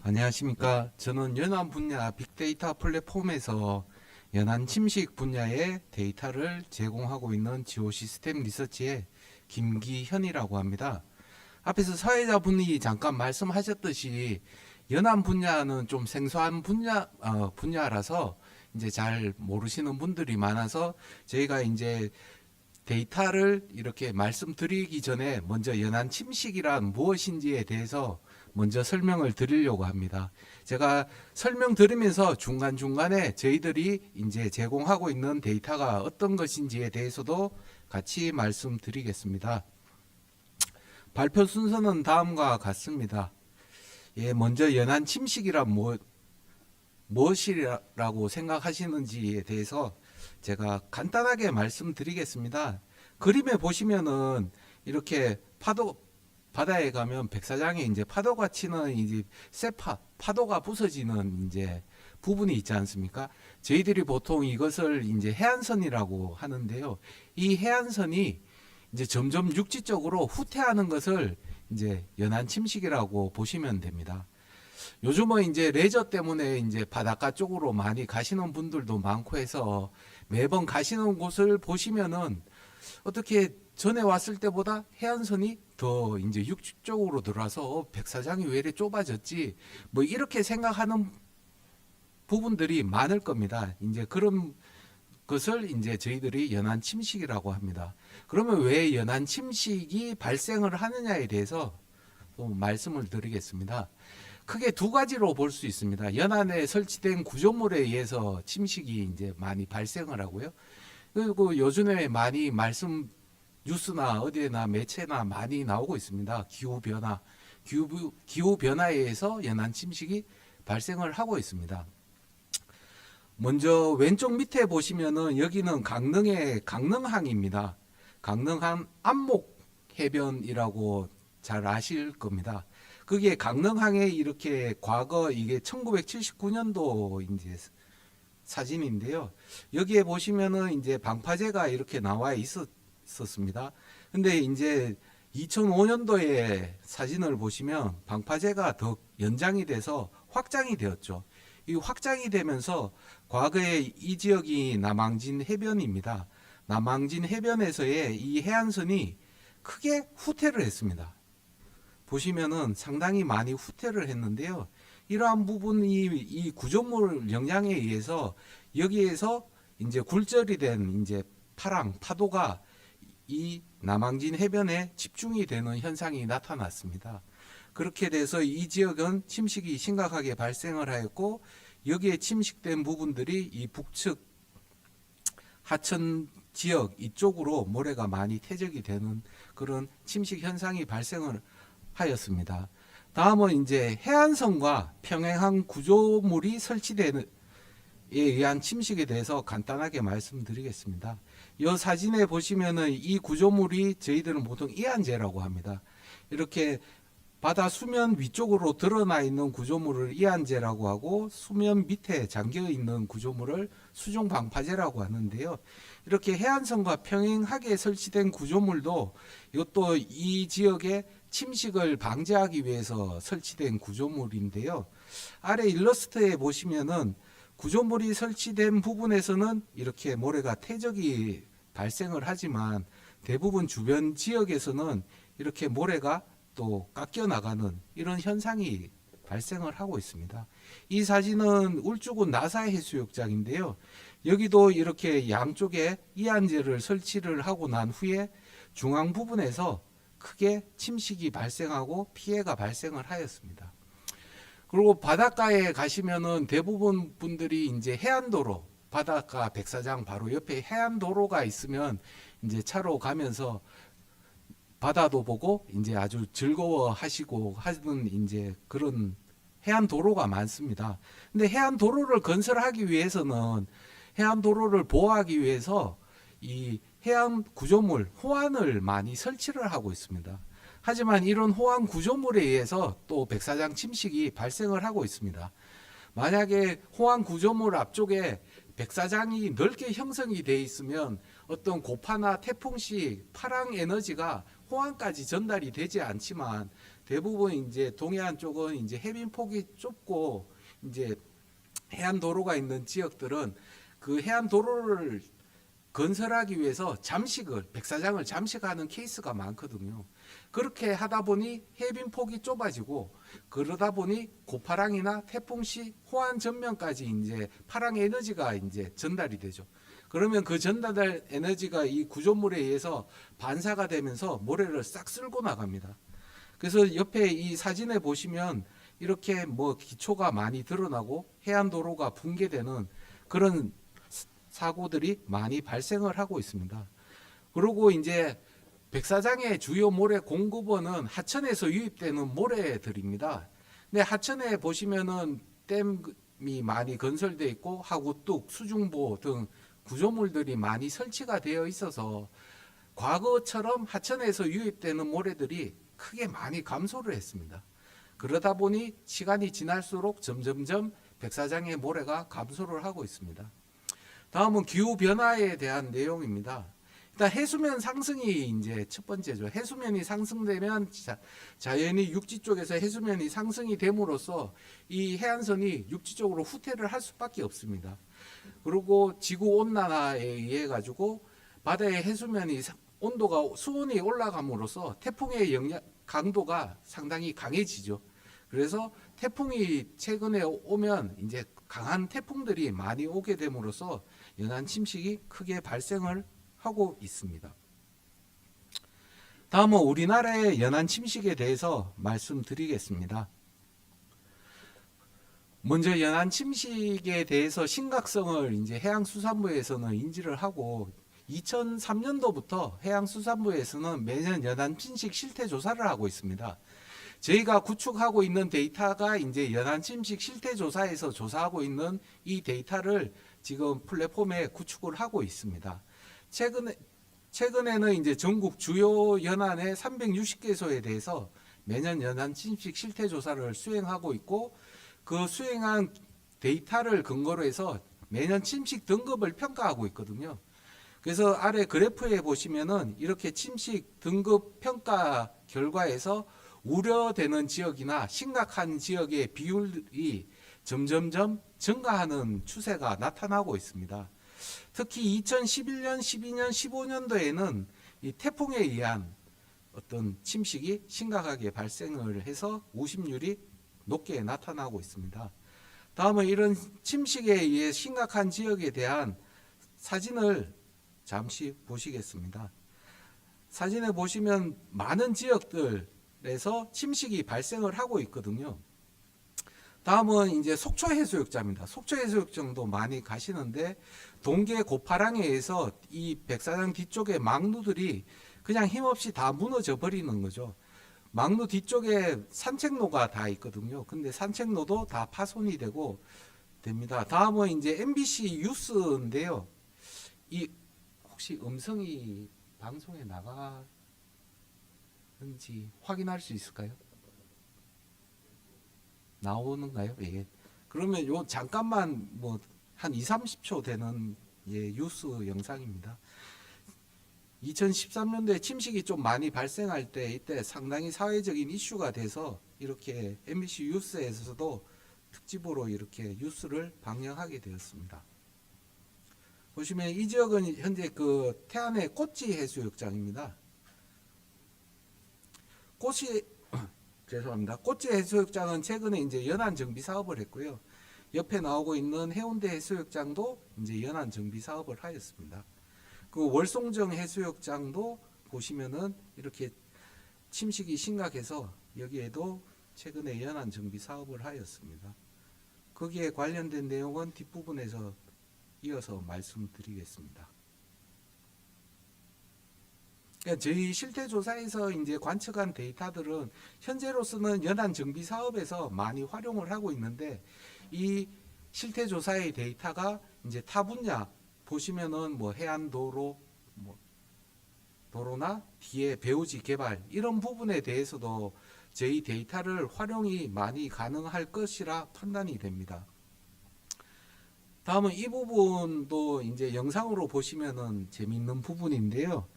안녕하십니까. 저는 연안 분야 빅데이터 플랫폼에서 연안 침식 분야의 데이터를 제공하고 있는 지오 시스템 리서치의 김기현이라고 합니다. 앞에서 사회자분이 잠깐 말씀하셨듯이 연안 분야는 좀 생소한 분야라서 이제 잘 모르시는 분들이 많아서 저희가 이제 데이터를 이렇게 말씀드리기 전에 먼저 연안 침식이란 무엇인지에 대해서 먼저 설명을 드리려고 합니다. 제가 설명드리면서 중간중간에 저희들이 이제 제공하고 있는 데이터가 어떤 것인지에 대해서도 같이 말씀드리겠습니다. 발표 순서는 다음과 같습니다. 예, 먼저 연안 침식이란 무엇이라고 생각하시는지에 대해서 제가 간단하게 말씀드리겠습니다. 그림에 보시면은 이렇게 바다에 가면 백사장에 이제 파도가 치는 이제 파도가 부서지는 이제 부분이 있지 않습니까? 저희들이 보통 이것을 이제 해안선이라고 하는데요. 이 해안선이 이제 점점 육지 쪽으로 후퇴하는 것을 이제 연안 침식이라고 보시면 됩니다. 요즘은 이제 레저 때문에 이제 바닷가 쪽으로 많이 가시는 분들도 많고 해서 매번 가시는 곳을 보시면은 어떻게 전에 왔을 때보다 해안선이 더 이제 육지 쪽으로 들어와서 백사장이 왜 이렇게 좁아졌지? 뭐 이렇게 생각하는 부분들이 많을 겁니다. 이제 그런 것을 이제 저희들이 연안 침식이라고 합니다. 그러면 왜 연안 침식이 발생을 하느냐에 대해서 좀 말씀을 드리겠습니다. 크게 두 가지로 볼 수 있습니다. 연안에 설치된 구조물에 의해서 침식이 이제 많이 발생을 하고요. 그리고 요즘에 많이 뉴스나 어디에나 매체나 많이 나오고 있습니다. 기후 변화에 의해서 연안 침식이 발생을 하고 있습니다. 먼저 왼쪽 밑에 보시면은 여기는 강릉의 강릉항입니다. 강릉항 안목 해변이라고 잘 아실 겁니다. 그게 강릉항에 이렇게 과거 이게 1979년도 이제 사진인데요. 여기에 보시면은 이제 방파제가 이렇게 나와 있었습니다. 근데 이제 2005년도에 사진을 보시면 방파제가 더 연장이 돼서 확장이 되었죠. 이 확장이 되면서 과거에 이 지역이 남항진 해변입니다. 남항진 해변에서의 이 해안선이 크게 후퇴를 했습니다. 보시면은 상당히 많이 후퇴를 했는데요. 이러한 부분이 이 구조물 영향에 의해서 여기에서 이제 굴절이 된 이제 파도가 이 남항진 해변에 집중이 되는 현상이 나타났습니다. 그렇게 돼서 이 지역은 침식이 심각하게 발생을 하였고 여기에 침식된 부분들이 이 북측 하천 지역 이쪽으로 모래가 많이 퇴적이 되는 그런 침식 현상이 발생을 하였습니다. 다음은 이제 해안선과 평행한 구조물이 설치되는 에 의한 침식에 대해서 간단하게 말씀드리겠습니다. 이 사진에 보시면은 이 구조물이 저희들은 보통 이안제라고 합니다. 이렇게 바다 수면 위쪽으로 드러나 있는 구조물을 이안제라고 하고 수면 밑에 잠겨 있는 구조물을 수중 방파제라고 하는데요. 이렇게 해안선과 평행하게 설치된 구조물도 이것도 이 지역의 침식을 방지하기 위해서 설치된 구조물인데요. 아래 일러스트에 보시면은 구조물이 설치된 부분에서는 이렇게 모래가 퇴적이 발생을 하지만 대부분 주변 지역에서는 이렇게 모래가 또 깎여 나가는 이런 현상이 발생을 하고 있습니다. 이 사진은 울주군 나사해수욕장인데요. 여기도 이렇게 양쪽에 이안제를 설치를 하고 난 후에 중앙 부분에서 크게 침식이 발생하고 피해가 발생을 하였습니다. 그리고 바닷가에 가시면은 대부분 분들이 이제 해안도로, 바닷가 백사장 바로 옆에 해안도로가 있으면 이제 차로 가면서 바다도 보고 이제 아주 즐거워 하시고 하는 이제 그런 해안도로가 많습니다. 근데 해안도로를 건설하기 위해서는 해안도로를 보호하기 위해서 이 해안 구조물, 호안을 많이 설치를 하고 있습니다. 하지만 이런 호안 구조물에 의해서 또 백사장 침식이 발생을 하고 있습니다. 만약에 호안 구조물 앞쪽에 백사장이 넓게 형성이 되어 있으면 어떤 고파나 태풍 시 파랑 에너지가 호안까지 전달이 되지 않지만 대부분 이제 동해안 쪽은 이제 해변 폭이 좁고 이제 해안 도로가 있는 지역들은 그 해안 도로를 건설하기 위해서 백사장을 잠식하는 케이스가 많거든요. 그렇게 하다 보니 해변 폭이 좁아지고 그러다 보니 고파랑이나 태풍 시 호안 전면까지 이제 파랑 에너지가 이제 전달이 되죠. 그러면 그 전달될 에너지가 이 구조물에 의해서 반사가 되면서 모래를 싹 쓸고 나갑니다. 그래서 옆에 이 사진에 보시면 이렇게 뭐 기초가 많이 드러나고 해안 도로가 붕괴되는 그런 사고들이 많이 발생을 하고 있습니다. 그리고 이제 백사장의 주요 모래 공급원은 하천에서 유입되는 모래들입니다. 근데 하천에 보시면은 댐이 많이 건설되어 있고 하구뚝, 수중보 등 구조물들이 많이 설치가 되어 있어서 과거처럼 하천에서 유입되는 모래들이 크게 많이 감소를 했습니다. 그러다 보니 시간이 지날수록 점점점 백사장의 모래가 감소를 하고 있습니다. 다음은 기후 변화에 대한 내용입니다. 일단 해수면 상승이 이제 첫 번째죠. 해수면이 상승되면 자연히 육지 쪽에서 해수면이 상승이 됨으로써 이 해안선이 육지 쪽으로 후퇴를 할 수밖에 없습니다. 그리고 지구 온난화에 의해 가지고 바다의 해수면이 온도가 수온이 올라감으로써 태풍의 강도가 상당히 강해지죠. 그래서 태풍이 최근에 오면 이제 강한 태풍들이 많이 오게 됨으로써 연안 침식이 크게 발생을 하고 있습니다. 다음은 우리나라의 연안 침식에 대해서 말씀드리겠습니다. 먼저 연안 침식에 대해서 심각성을 이제 해양수산부에서는 인지를 하고 2003년도부터 해양수산부에서는 매년 연안 침식 실태 조사를 하고 있습니다. 저희가 구축하고 있는 데이터가 이제 연안 침식 실태 조사에서 조사하고 있는 이 데이터를 지금 플랫폼에 구축을 하고 있습니다. 최근에는 이제 전국 주요 연안의 360개소에 대해서 매년 연안 침식 실태 조사를 수행하고 있고 그 수행한 데이터를 근거로 해서 매년 침식 등급을 평가하고 있거든요. 그래서 아래 그래프에 보시면은 이렇게 침식 등급 평가 결과에서 우려되는 지역이나 심각한 지역의 비율이 점점점 증가하는 추세가 나타나고 있습니다. 특히 2011년, 12년, 15년도에는 이 태풍에 의한 어떤 침식이 심각하게 발생을 해서 우심률이 높게 나타나고 있습니다. 다음은 이런 침식에 의해 심각한 지역에 대한 사진을 잠시 보시겠습니다. 사진에 보시면 많은 지역들에서 침식이 발생을 하고 있거든요. 다음은 이제 속초 해수욕장입니다. 속초 해수욕장도 많이 가시는데 동계 고파랑에 의해서 이 백사장 뒤쪽에 막루들이 그냥 힘없이 다 무너져 버리는 거죠. 막루 뒤쪽에 산책로가 다 있거든요. 근데 산책로도 다 파손이 되고 됩니다. 다음은 이제 MBC 뉴스인데요. 이 혹시 음성이 방송에 나가는지 확인할 수 있을까요? 나오는가요? 예. 그러면 요 잠깐만 뭐 한 2, 30초 되는 뉴스 영상입니다. 2013년도에 침식이 좀 많이 발생할 때 이때 상당히 사회적인 이슈가 돼서 이렇게 MBC 뉴스에서도 특집으로 이렇게 뉴스를 방영하게 되었습니다. 보시면 이 지역은 현재 그 태안의 꼬치 해수욕장입니다. 꼬치 해수욕장은 최근에 이제 연안 정비 사업을 했고요. 옆에 나오고 있는 해운대 해수욕장도 이제 연안 정비 사업을 하였습니다. 그 월송정 해수욕장도 보시면은 이렇게 침식이 심각해서 여기에도 최근에 연안 정비 사업을 하였습니다. 거기에 관련된 내용은 뒷부분에서 이어서 말씀드리겠습니다. 그러니까 저희 실태조사에서 이제 관측한 데이터들은 현재로서는 연안 정비 사업에서 많이 활용을 하고 있는데 이 실태조사의 데이터가 이제 타 분야 보시면은 뭐 해안도로, 뭐 도로나 뒤에 배우지 개발 이런 부분에 대해서도 저희 데이터를 활용이 많이 가능할 것이라 판단이 됩니다. 다음은 이 부분도 이제 영상으로 보시면은 재밌는 부분인데요.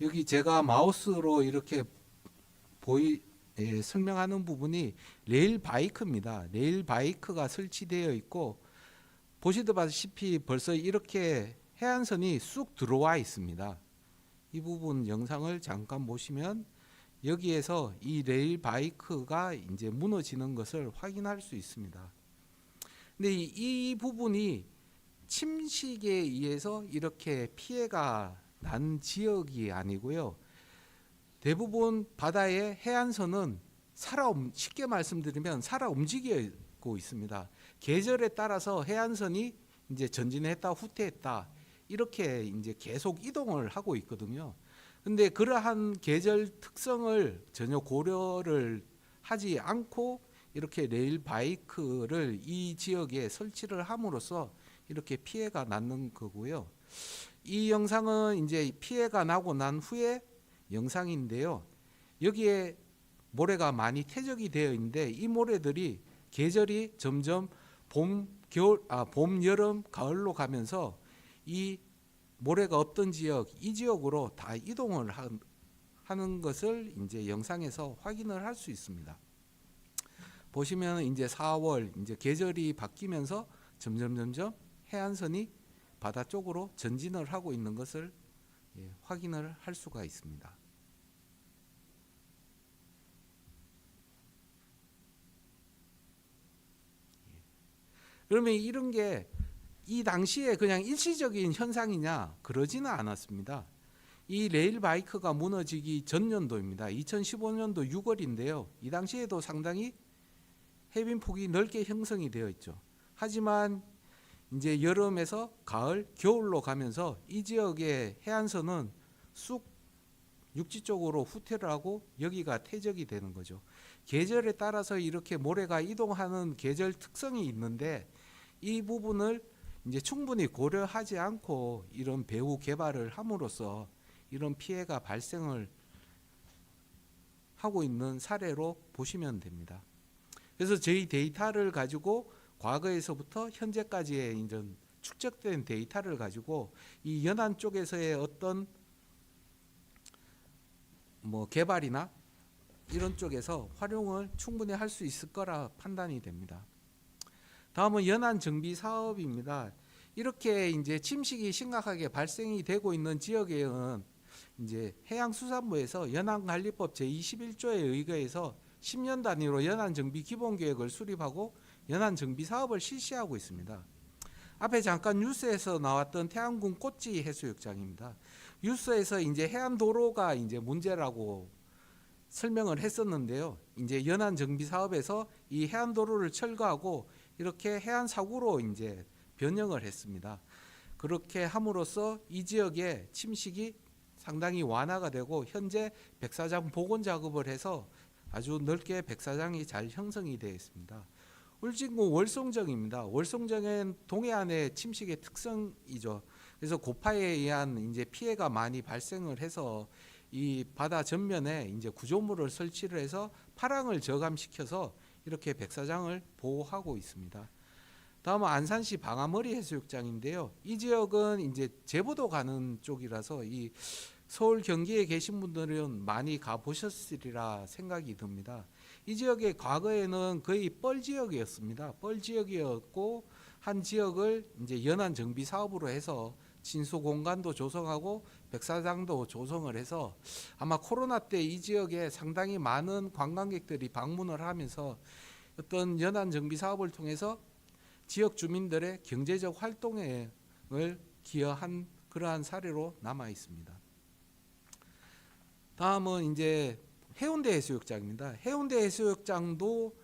여기 제가 마우스로 이렇게 설명하는 부분이 레일 바이크입니다. 레일 바이크가 설치되어 있고 보시다시피 벌써 이렇게 해안선이 쑥 들어와 있습니다. 이 부분 영상을 잠깐 보시면 여기에서 이 레일 바이크가 이제 무너지는 것을 확인할 수 있습니다. 근데 이 부분이 침식에 의해서 이렇게 피해가 난 지역이 아니고요. 대부분 바다의 해안선은 쉽게 말씀드리면 살아 움직이고 있습니다. 계절에 따라서 해안선이 이제 전진했다 후퇴했다 이렇게 이제 계속 이동을 하고 있거든요. 근데 그러한 계절 특성을 전혀 고려를 하지 않고 이렇게 레일 바이크를 이 지역에 설치를 함으로써 이렇게 피해가 나는 거고요. 이 영상은 이제 피해가 나고 난 후에 영상인데요. 여기에 모래가 많이 퇴적이 되어 있는데 이 모래들이 계절이 점점 봄, 여름, 가을로 가면서 이 모래가 없던 지역, 이 지역으로 다 이동을 하는 것을 이제 영상에서 확인을 할 수 있습니다. 보시면 이제 4월 이제 계절이 바뀌면서 점점 해안선이 바다 쪽으로 전진을 하고 있는 것을 확인을 할 수가 있습니다. 그러면 이런 게 이 당시에 그냥 일시적인 현상이냐? 그러지는 않았습니다. 이 레일 바이크가 무너지기 전년도입니다. 2015년도 6월인데요. 이 당시에도 상당히 해빙폭이 넓게 형성이 되어 있죠. 하지만 이제 여름에서 가을, 겨울로 가면서 이 지역의 해안선은 쑥 육지 쪽으로 후퇴를 하고 여기가 퇴적이 되는 거죠. 계절에 따라서 이렇게 모래가 이동하는 계절 특성이 있는데 이 부분을 이제 충분히 고려하지 않고 이런 배후 개발을 함으로써 이런 피해가 발생을 하고 있는 사례로 보시면 됩니다. 그래서 저희 데이터를 가지고 과거에서부터 현재까지의 이런 축적된 데이터를 가지고 이 연안 쪽에서의 어떤 개발이나 이런 쪽에서 활용을 충분히 할 수 있을 거라 판단이 됩니다. 다음은 연안 정비 사업입니다. 이렇게 이제 침식이 심각하게 발생이 되고 있는 지역에는 이제 해양수산부에서 연안관리법 제21조에 의거해서 10년 단위로 연안 정비 기본 계획을 수립하고 연안 정비 사업을 실시하고 있습니다. 앞에 잠깐 뉴스에서 나왔던 태안군 꽃지 해수욕장입니다. 뉴스에서 이제 해안도로가 이제 문제라고 설명을 했었는데요. 이제 연안 정비 사업에서 이 해안도로를 철거하고 이렇게 해안 사구로 이제 변형을 했습니다. 그렇게 함으로써 이 지역의 침식이 상당히 완화가 되고 현재 백사장 복원 작업을 해서 아주 넓게 백사장이 잘 형성이 되어 있습니다. 울진군 월송정입니다. 월송정은 동해안의 침식의 특성이죠. 그래서 고파에 의한 이제 피해가 많이 발생을 해서 이 바다 전면에 이제 구조물을 설치를 해서 파랑을 저감시켜서 이렇게 백사장을 보호하고 있습니다. 다음은 안산시 방아머리 해수욕장인데요. 이 지역은 이제 제부도 가는 쪽이라서 이 서울 경기에 계신 분들은 많이 가보셨으리라 생각이 듭니다. 이 지역에 과거에는 거의 뻘 지역이었습니다. 뻘 지역이었고 한 지역을 이제 연안 정비 사업으로 해서 진수 공간도 조성하고 백사장도 조성을 해서 아마 코로나 때 이 지역에 상당히 많은 관광객들이 방문을 하면서 어떤 연안 정비 사업을 통해서 지역 주민들의 경제적 활동을 기여한 그러한 사례로 남아 있습니다. 다음은 이제 해운대 해수욕장입니다. 해운대 해수욕장도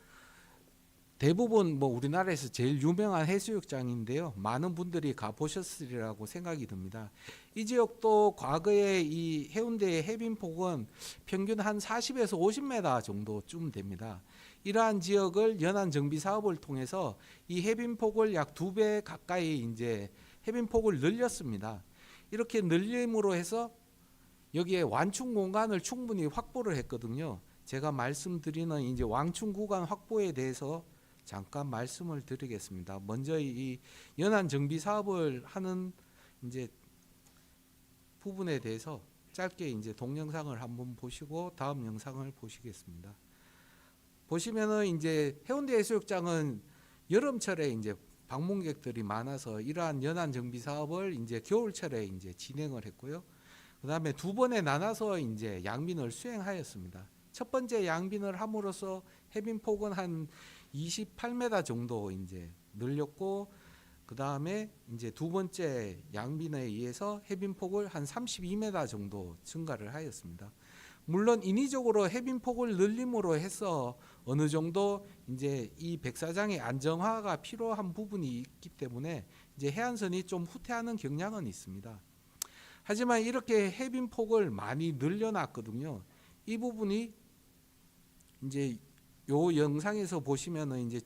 대부분 우리나라에서 제일 유명한 해수욕장인데요. 많은 분들이 가보셨으리라고 생각이 듭니다. 이 지역도 과거에 이 해운대의 해빙폭은 평균 한 40에서 50m 정도쯤 됩니다. 이러한 지역을 연안 정비 사업을 통해서 이 해빙폭을 약 2배 가까이 이제 해빙폭을 늘렸습니다. 이렇게 늘림으로 해서 여기에 완충 공간을 충분히 확보를 했거든요. 제가 말씀드리는 이제 완충 구간 확보에 대해서 잠깐 말씀을 드리겠습니다. 먼저 이 연안 정비 사업을 하는 이제 부분에 대해서 짧게 이제 동영상을 한번 보시고 다음 영상을 보시겠습니다. 보시면은 이제 해운대 해수욕장은 여름철에 이제 방문객들이 많아서 이러한 연안 정비 사업을 이제 겨울철에 이제 진행을 했고요. 그다음에 두 번에 나눠서 이제 양빈을 수행하였습니다. 첫 번째 양빈을 함으로써 해빈폭은 한 28m 정도 이제 늘렸고, 그다음에 이제 두 번째 양빈에 의해서 해빈폭을 한 32m 정도 증가를 하였습니다. 물론 인위적으로 해빈폭을 늘림으로 해서 어느 정도 이제 이 백사장의 안정화가 필요한 부분이 있기 때문에 이제 해안선이 좀 후퇴하는 경향은 있습니다. 하지만 이렇게 해빈폭을 많이 늘려놨거든요. 이 부분이 이제 요 영상에서 보시면은 이제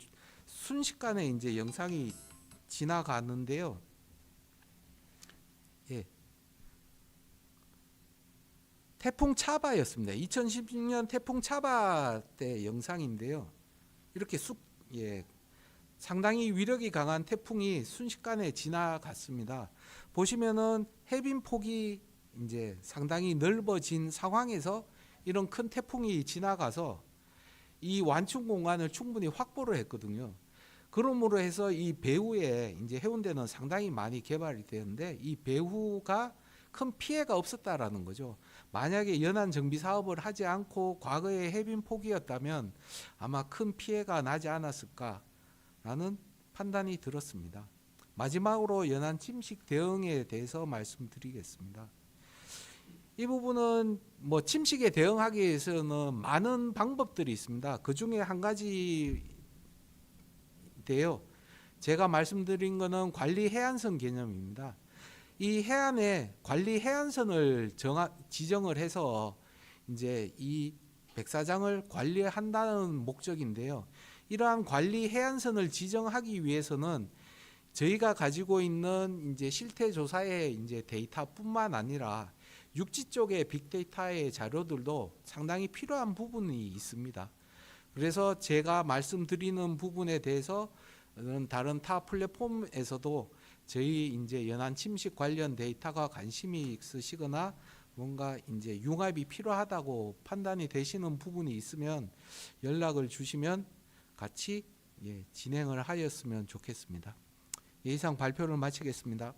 순식간에 이제 영상이 지나가는데요. 예. 태풍 차바였습니다. 2016년 태풍 차바 때 영상인데요. 이렇게 예, 상당히 위력이 강한 태풍이 순식간에 지나갔습니다. 보시면은 해빈 폭이 이제 상당히 넓어진 상황에서 이런 큰 태풍이 지나가서 이 완충 공간을 충분히 확보를 했거든요. 그러므로 해서 이 배후에 이제 해운대는 상당히 많이 개발이 되는데 이 배후가 큰 피해가 없었다라는 거죠. 만약에 연안 정비 사업을 하지 않고 과거의 해빈 폭이었다면 아마 큰 피해가 나지 않았을까라는 판단이 들었습니다. 마지막으로 연안 침식 대응에 대해서 말씀드리겠습니다. 이 부분은 뭐 침식에 대응하기 위해서는 많은 방법들이 있습니다. 그 중에 한 가지인데요. 제가 말씀드린 거는 관리 해안선 개념입니다. 이 해안에 관리 해안선을 지정을 해서 이제 이 백사장을 관리한다는 목적인데요. 이러한 관리 해안선을 지정하기 위해서는 저희가 가지고 있는 이제 실태 조사의 이제 데이터뿐만 아니라 육지 쪽의 빅데이터의 자료들도 상당히 필요한 부분이 있습니다. 그래서 제가 말씀드리는 부분에 대해서 다른 타 플랫폼에서도 저희 이제 연안 침식 관련 데이터가 관심이 있으시거나 뭔가 이제 융합이 필요하다고 판단이 되시는 부분이 있으면 연락을 주시면 같이 진행을 하였으면 좋겠습니다. 이상 발표를 마치겠습니다.